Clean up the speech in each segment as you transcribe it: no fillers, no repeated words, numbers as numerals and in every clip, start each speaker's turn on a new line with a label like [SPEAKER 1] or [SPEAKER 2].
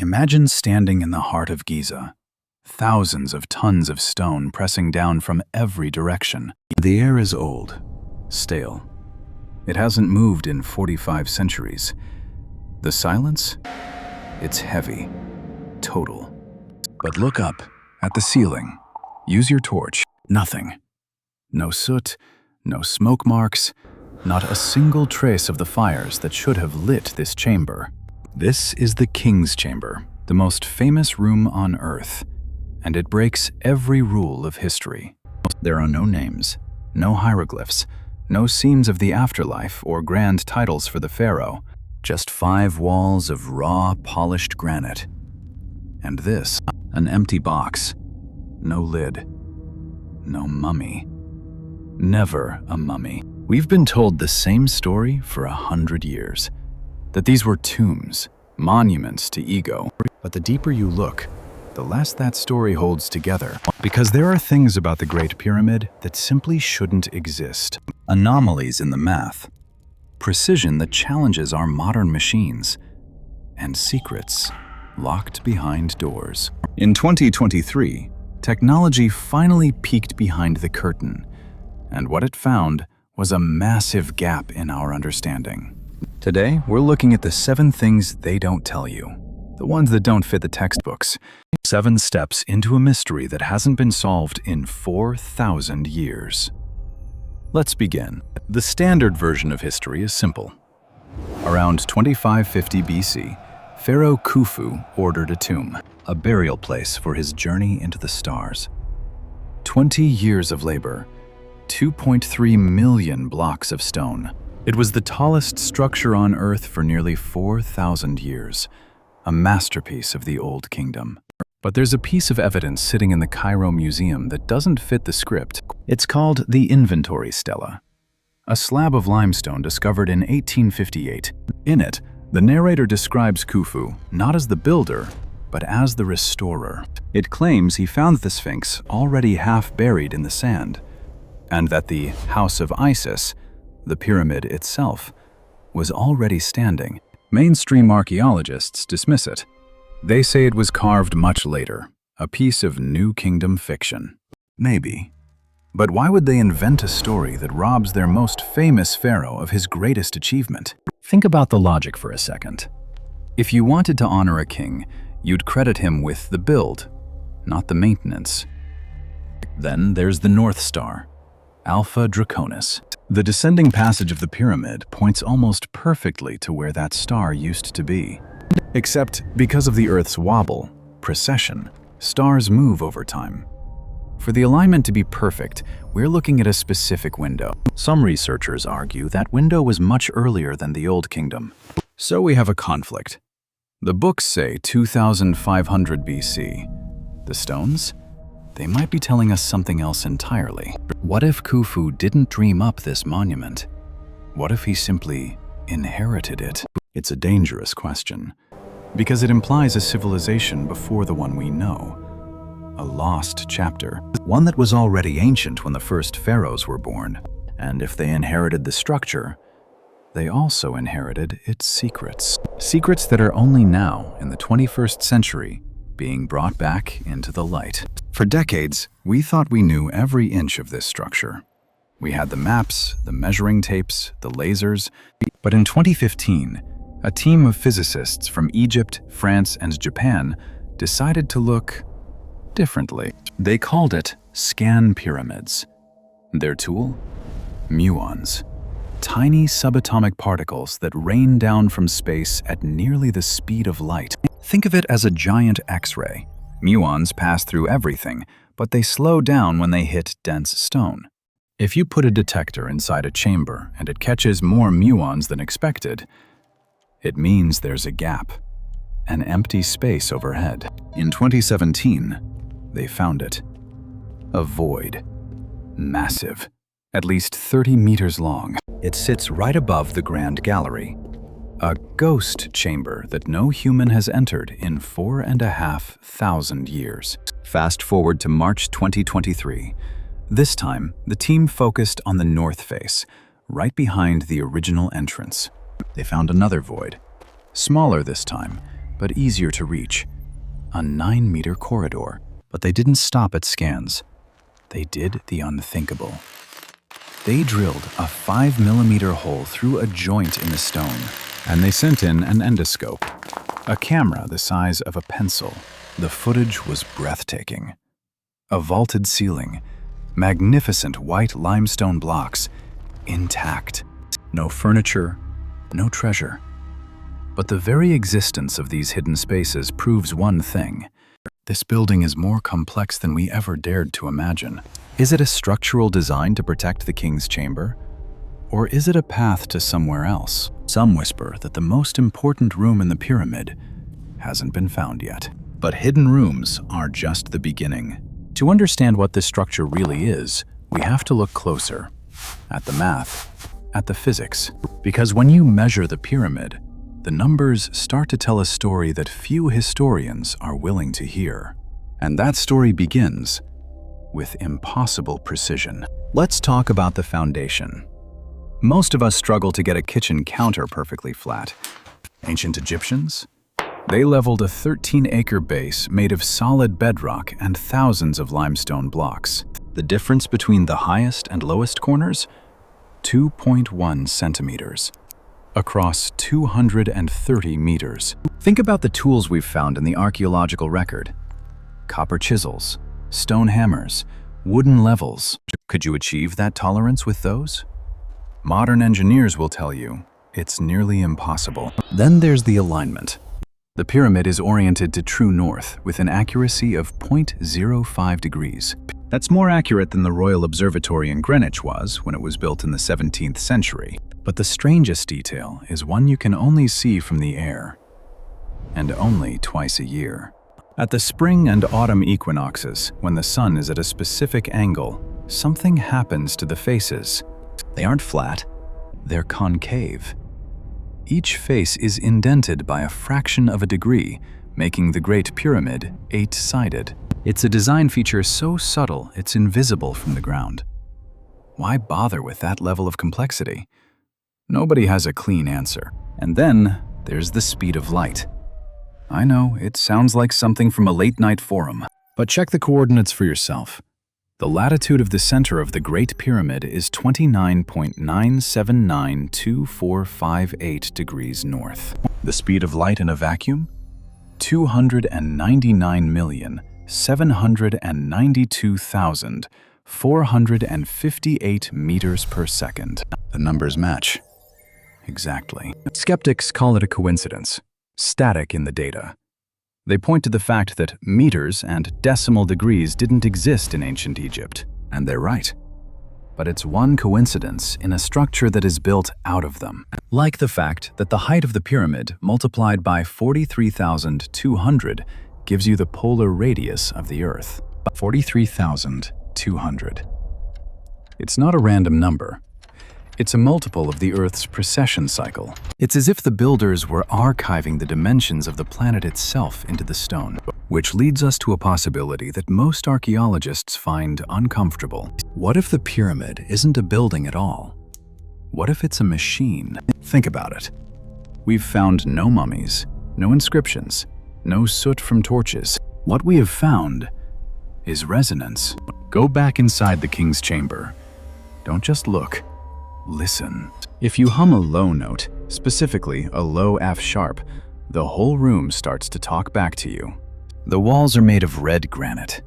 [SPEAKER 1] Imagine standing in the heart of Giza, thousands of tons of stone pressing down from every direction. The air is old, stale. It hasn't moved in 45 centuries. The silence? It's heavy, total. But look up at the ceiling. Use your torch. Nothing. No soot, no smoke marks, not a single trace of the fires that should have lit this chamber. This is the King's Chamber, the most famous room on Earth, and it breaks every rule of history. There are no names, no hieroglyphs, no scenes of the afterlife or grand titles for the pharaoh, just 5 walls of raw, polished granite. And this, an empty box, no lid, no mummy. Never a mummy. We've been told the same story for 100 years, that these were tombs, monuments to ego. But the deeper you look, the less that story holds together. Because there are things about the Great Pyramid that simply shouldn't exist. Anomalies in the math, precision that challenges our modern machines, and secrets locked behind doors. In 2023, technology finally peeked behind the curtain, and what it found was a massive gap in our understanding. Today, we're looking at the 7 things they don't tell you, the ones that don't fit the textbooks. 7 steps into a mystery that hasn't been solved in 4,000 years. Let's begin. The standard version of history is simple. Around 2550 BC, Pharaoh Khufu ordered a tomb, a burial place for his journey into the stars. 20 years of labor, 2.3 million blocks of stone. It was the tallest structure on Earth for nearly 4,000 years, a masterpiece of the Old Kingdom. But there's a piece of evidence sitting in the Cairo Museum that doesn't fit the script. It's called the Inventory Stela, a slab of limestone discovered in 1858. In it, the narrator describes Khufu not as the builder, but as the restorer. It claims he found the Sphinx already half buried in the sand, and that the House of Isis, the pyramid itself, was already standing. Mainstream archaeologists dismiss it. They say it was carved much later, a piece of New Kingdom fiction. Maybe. But why would they invent a story that robs their most famous pharaoh of his greatest achievement? Think about the logic for a second. If you wanted to honor a king, you'd credit him with the build, not the maintenance. Then there's the North Star, Alpha Draconis. The descending passage of the pyramid points almost perfectly to where that star used to be. Except because of the Earth's wobble, precession, stars move over time. For the alignment to be perfect, we're looking at a specific window. Some researchers argue that window was much earlier than the Old Kingdom. So we have a conflict. The books say 2500 BC. The stones? They might be telling us something else entirely. What if Khufu didn't dream up this monument? What if he simply inherited it? It's a dangerous question, because it implies a civilization before the one we know. A lost chapter, one that was already ancient when the first pharaohs were born. And if they inherited the structure, they also inherited its secrets. Secrets that are only now, in the 21st century, being brought back into the light. For decades, we thought we knew every inch of this structure. We had the maps, the measuring tapes, the lasers. But in 2015, a team of physicists from Egypt, France, and Japan decided to look differently. They called it ScanPyramids. Their tool? Muons. Tiny subatomic particles that rain down from space at nearly the speed of light. Think of it as a giant X-ray. Muons pass through everything, but they slow down when they hit dense stone. If you put a detector inside a chamber and it catches more muons than expected, it means there's a gap, an empty space overhead. In 2017, they found it. A void. Massive. At least 30 meters long. It sits right above the Grand Gallery. A ghost chamber that no human has entered in 4,500 years. Fast forward to March 2023. This time, the team focused on the north face, right behind the original entrance. They found another void. Smaller this time, but easier to reach. A 9-meter corridor. But they didn't stop at scans. They did the unthinkable. They drilled a 5-millimeter hole through a joint in the stone, and they sent in an endoscope, a camera the size of a pencil. The footage was breathtaking. A vaulted ceiling, magnificent white limestone blocks, intact. No furniture, no treasure. But the very existence of these hidden spaces proves one thing. This building is more complex than we ever dared to imagine. Is it a structural design to protect the king's chamber? Or is it a path to somewhere else? Some whisper that the most important room in the pyramid hasn't been found yet. But hidden rooms are just the beginning. To understand what this structure really is, we have to look closer at the math, at the physics. Because when you measure the pyramid, the numbers start to tell a story that few historians are willing to hear. And that story begins with impossible precision. Let's talk about the foundation. Most of us struggle to get a kitchen counter perfectly flat. Ancient Egyptians? They leveled a 13-acre base made of solid bedrock and thousands of limestone blocks. The difference between the highest and lowest corners? 2.1 centimeters. Across 230 meters. Think about the tools we've found in the archaeological record. Copper chisels, stone hammers, wooden levels. Could you achieve that tolerance with those? Modern engineers will tell you it's nearly impossible. Then there's the alignment. The pyramid is oriented to true north with an accuracy of 0.05 degrees. That's more accurate than the Royal Observatory in Greenwich was when it was built in the 17th century. But the strangest detail is one you can only see from the air, and only twice a year. At the spring and autumn equinoxes, when the sun is at a specific angle, something happens to the faces. They aren't flat, they're concave. Each face is indented by a fraction of a degree, making the Great Pyramid 8-sided. It's a design feature so subtle it's invisible from the ground. Why bother with that level of complexity? Nobody has a clean answer. And then there's the speed of light. I know, it sounds like something from a late-night forum, but check the coordinates for yourself. The latitude of the center of the Great Pyramid is 29.9792458 degrees north. The speed of light in a vacuum? 299,792,458 meters per second. The numbers match. Exactly. Skeptics call it a coincidence, static in the data. They point to the fact that meters and decimal degrees didn't exist in ancient Egypt, and they're right. But it's one coincidence in a structure that is built out of them. Like the fact that the height of the pyramid multiplied by 43,200 gives you the polar radius of the Earth. 43,200. It's not a random number. It's a multiple of the Earth's precession cycle. It's as if the builders were archiving the dimensions of the planet itself into the stone, which leads us to a possibility that most archaeologists find uncomfortable. What if the pyramid isn't a building at all? What if it's a machine? Think about it. We've found no mummies, no inscriptions, no soot from torches. What we have found is resonance. Go back inside the king's chamber. Don't just look. Listen. If you hum a low note, specifically a low F sharp, the whole room starts to talk back to you. The walls are made of red granite.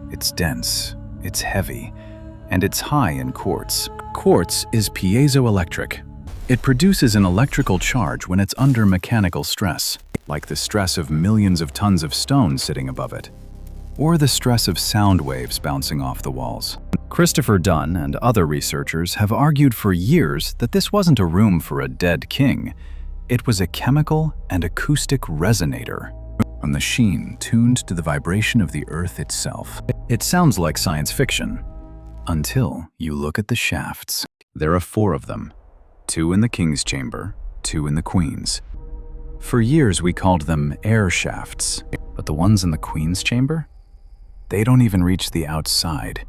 [SPEAKER 1] It's dense, it's heavy, and it's high in quartz. Quartz is piezoelectric. It produces an electrical charge when it's under mechanical stress, like the stress of millions of tons of stone sitting above it, or the stress of sound waves bouncing off the walls. Christopher Dunn and other researchers have argued for years that this wasn't a room for a dead king. It was a chemical and acoustic resonator, a machine tuned to the vibration of the Earth itself. It sounds like science fiction, until you look at the shafts. There are 4 of them, 2 in the king's chamber, 2 in the queen's. For years we called them air shafts, but the ones in the queen's chamber? They don't even reach the outside.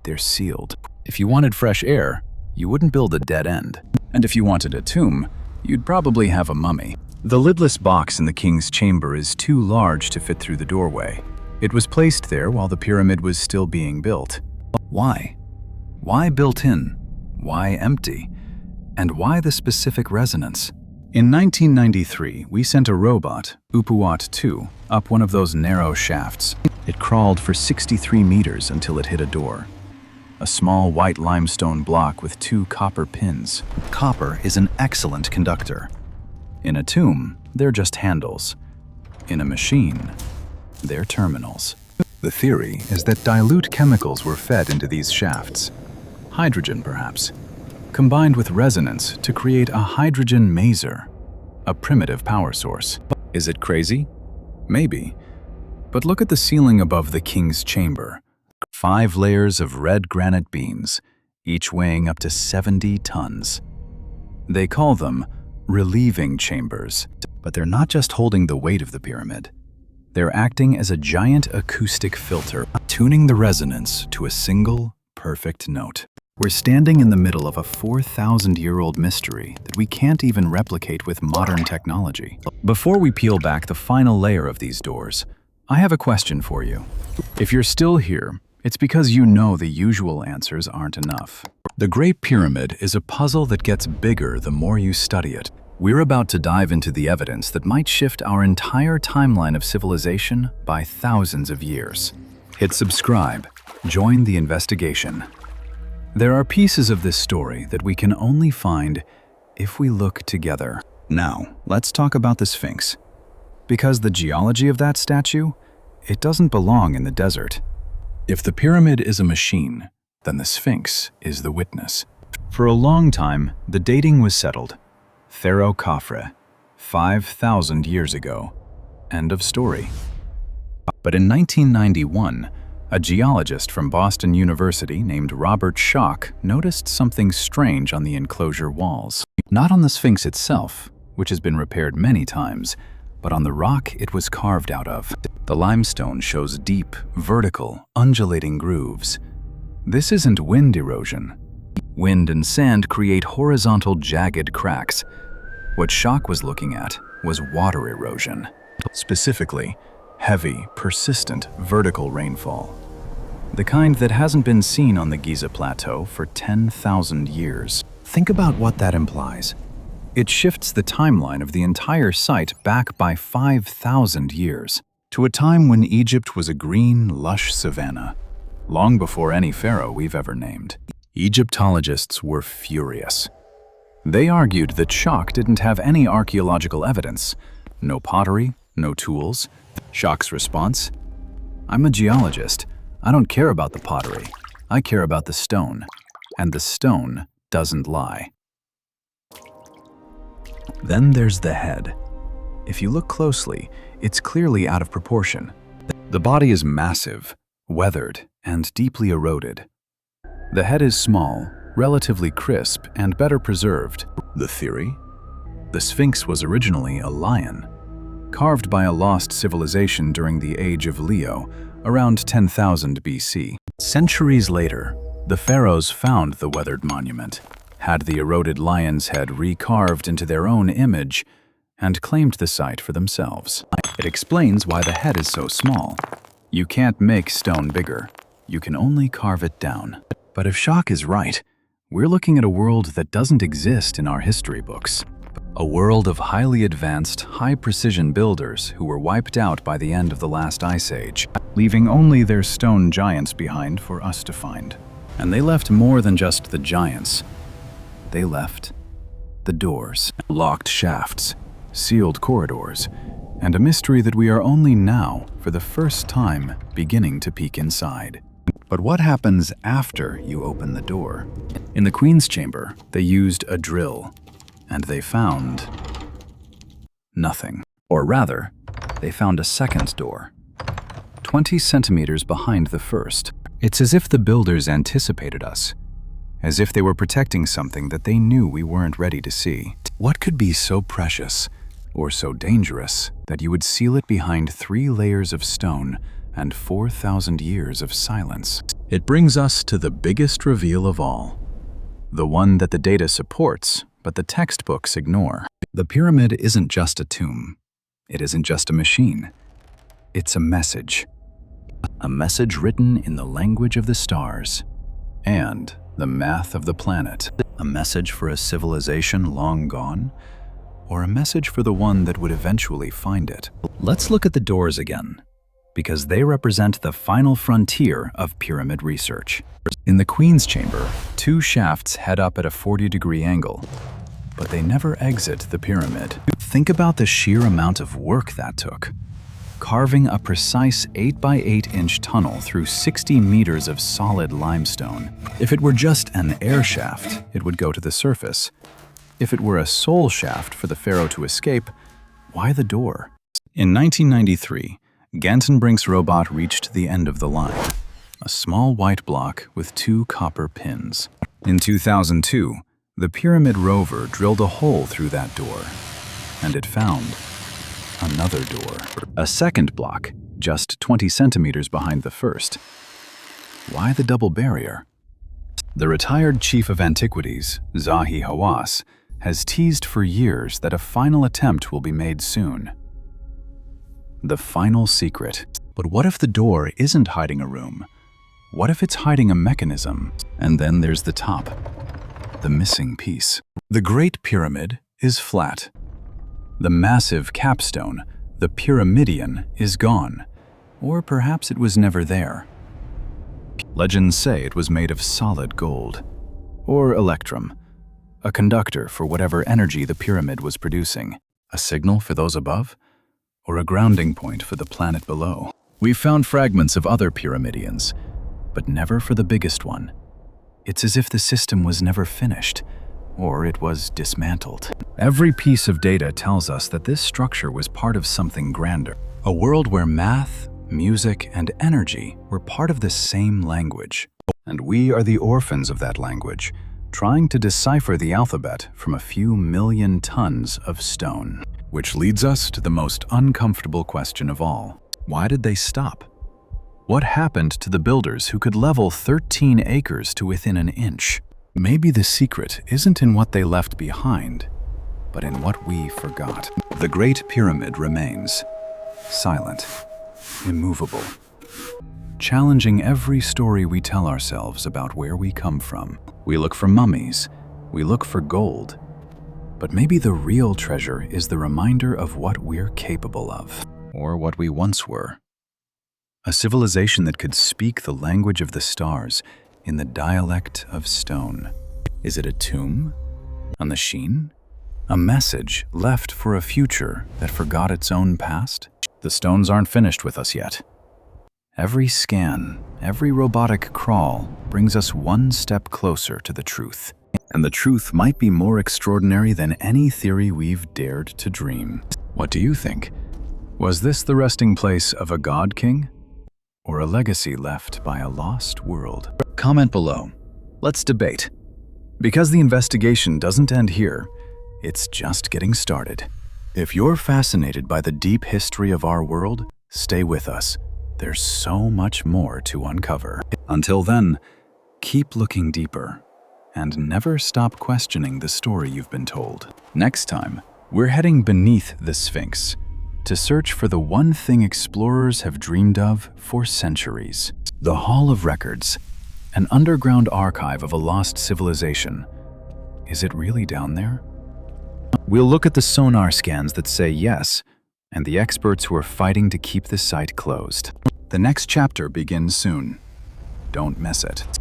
[SPEAKER 1] They're sealed. If you wanted fresh air, you wouldn't build a dead end. And if you wanted a tomb, you'd probably have a mummy. The lidless box in the king's chamber is too large to fit through the doorway. It was placed there while the pyramid was still being built. Why? Why built in? Why empty? And why the specific resonance? In 1993, we sent a robot, Upuat-2, up one of those narrow shafts. It crawled for 63 meters until it hit a door. A small white limestone block with 2 copper pins. Copper is an excellent conductor. In a tomb, they're just handles. In a machine, they're terminals. The theory is that dilute chemicals were fed into these shafts. Hydrogen, perhaps, combined with resonance to create a hydrogen maser, a primitive power source. Is it crazy? Maybe. But look at the ceiling above the king's chamber. 5 layers of red granite beams, each weighing up to 70 tons. They call them relieving chambers, but they're not just holding the weight of the pyramid. They're acting as a giant acoustic filter, tuning the resonance to a single, perfect note. We're standing in the middle of a 4,000-year-old mystery that we can't even replicate with modern technology. Before we peel back the final layer of these doors, I have a question for you. If you're still here, it's because you know the usual answers aren't enough. The Great Pyramid is a puzzle that gets bigger the more you study it. We're about to dive into the evidence that might shift our entire timeline of civilization by thousands of years. Hit subscribe. Join the investigation. There are pieces of this story that we can only find if we look together. Now, let's talk about the Sphinx. Because the geology of that statue, it doesn't belong in the desert. If the pyramid is a machine, then the Sphinx is the witness. For a long time, the dating was settled. Pharaoh Khafre, 5,000 years ago. End of story. But in 1991, a geologist from Boston University named Robert Schoch noticed something strange on the enclosure walls. Not on the Sphinx itself, which has been repaired many times, but on the rock it was carved out of. The limestone shows deep, vertical, undulating grooves. This isn't wind erosion. Wind and sand create horizontal, jagged cracks. What Schoch was looking at was water erosion. Specifically, heavy, persistent, vertical rainfall. The kind that hasn't been seen on the Giza Plateau for 10,000 years. Think about what that implies. It shifts the timeline of the entire site back by 5,000 years, to a time when Egypt was a green, lush savanna, long before any pharaoh we've ever named. Egyptologists were furious. They argued that Schoch didn't have any archaeological evidence, no pottery, no tools. Schoch's response? I'm a geologist. I don't care about the pottery. I care about the stone. And the stone doesn't lie. Then there's the head. If you look closely, it's clearly out of proportion. The body is massive, weathered, and deeply eroded. The head is small, relatively crisp, and better preserved. The theory? The Sphinx was originally a lion, carved by a lost civilization during the Age of Leo, around 10,000 BC. Centuries later, the pharaohs found the weathered monument, had the eroded lion's head recarved into their own image, and claimed the site for themselves. It explains why the head is so small. You can't make stone bigger. You can only carve it down. But if Schoch is right, we're looking at a world that doesn't exist in our history books. A world of highly advanced, high-precision builders who were wiped out by the end of the last ice age, leaving only their stone giants behind for us to find. And they left more than just the giants. They left the doors, locked shafts, sealed corridors, and a mystery that we are only now, for the first time, beginning to peek inside. But what happens after you open the door? In the Queen's chamber, they used a drill, and they found nothing. Or rather, they found a second door, 20 centimeters behind the first. It's as if the builders anticipated us, as if they were protecting something that they knew we weren't ready to see. What could be so precious or so dangerous that you would seal it behind 3 layers of stone and 4,000 years of silence? It brings us to the biggest reveal of all, the one that the data supports but the textbooks ignore. The pyramid isn't just a tomb. It isn't just a machine. It's a message. A message written in the language of the stars and the math of the planet. A message for a civilization long gone, or a message for the one that would eventually find it. Let's look at the doors again, because they represent the final frontier of pyramid research. In the Queen's Chamber, 2 shafts head up at a 40-degree angle, but they never exit the pyramid. Think about the sheer amount of work that took. Carving a precise 8 by 8-inch tunnel through 60 meters of solid limestone. If it were just an air shaft, it would go to the surface. If it were a soul shaft for the pharaoh to escape, why the door? In 1993, Gantenbrink's robot reached the end of the line, a small white block with 2 copper pins. In 2002, the Pyramid rover drilled a hole through that door, and it found another door. A second block, just 20 centimeters behind the first. Why the double barrier? The retired chief of antiquities, Zahi Hawass, has teased for years that a final attempt will be made soon. The final secret. But what if the door isn't hiding a room? What if it's hiding a mechanism? And then there's the top, the missing piece. The Great Pyramid is flat. The massive capstone, the pyramidion, is gone. Or perhaps it was never there. Legends say it was made of solid gold, or electrum, a conductor for whatever energy the pyramid was producing, a signal for those above, or a grounding point for the planet below. We've found fragments of other pyramidions, but never for the biggest one. It's as if the system was never finished, or it was dismantled. Every piece of data tells us that this structure was part of something grander, a world where math, music, and energy were part of the same language. And we are the orphans of that language, trying to decipher the alphabet from a few million tons of stone. Which leads us to the most uncomfortable question of all. Why did they stop? What happened to the builders who could level 13 acres to within an inch? Maybe the secret isn't in what they left behind, but in what we forgot. The Great Pyramid remains silent, immovable, challenging every story we tell ourselves about where we come from. We look for mummies, we look for gold, but maybe the real treasure is the reminder of what we're capable of, or what we once were. A civilization that could speak the language of the stars in the dialect of stone. Is it a tomb? A machine? A message left for a future that forgot its own past? The stones aren't finished with us yet. Every scan, every robotic crawl brings us one step closer to the truth. And the truth might be more extraordinary than any theory we've dared to dream. What do you think? Was this the resting place of a god king? Or a legacy left by a lost world? Comment below. Let's debate. Because the investigation doesn't end here, it's just getting started. If you're fascinated by the deep history of our world, stay with us. There's so much more to uncover. Until then, keep looking deeper and never stop questioning the story you've been told. Next time, we're heading beneath the Sphinx to search for the one thing explorers have dreamed of for centuries. The Hall of Records, an underground archive of a lost civilization. Is it really down there? We'll look at the sonar scans that say yes, and the experts who are fighting to keep the site closed. The next chapter begins soon. Don't miss it.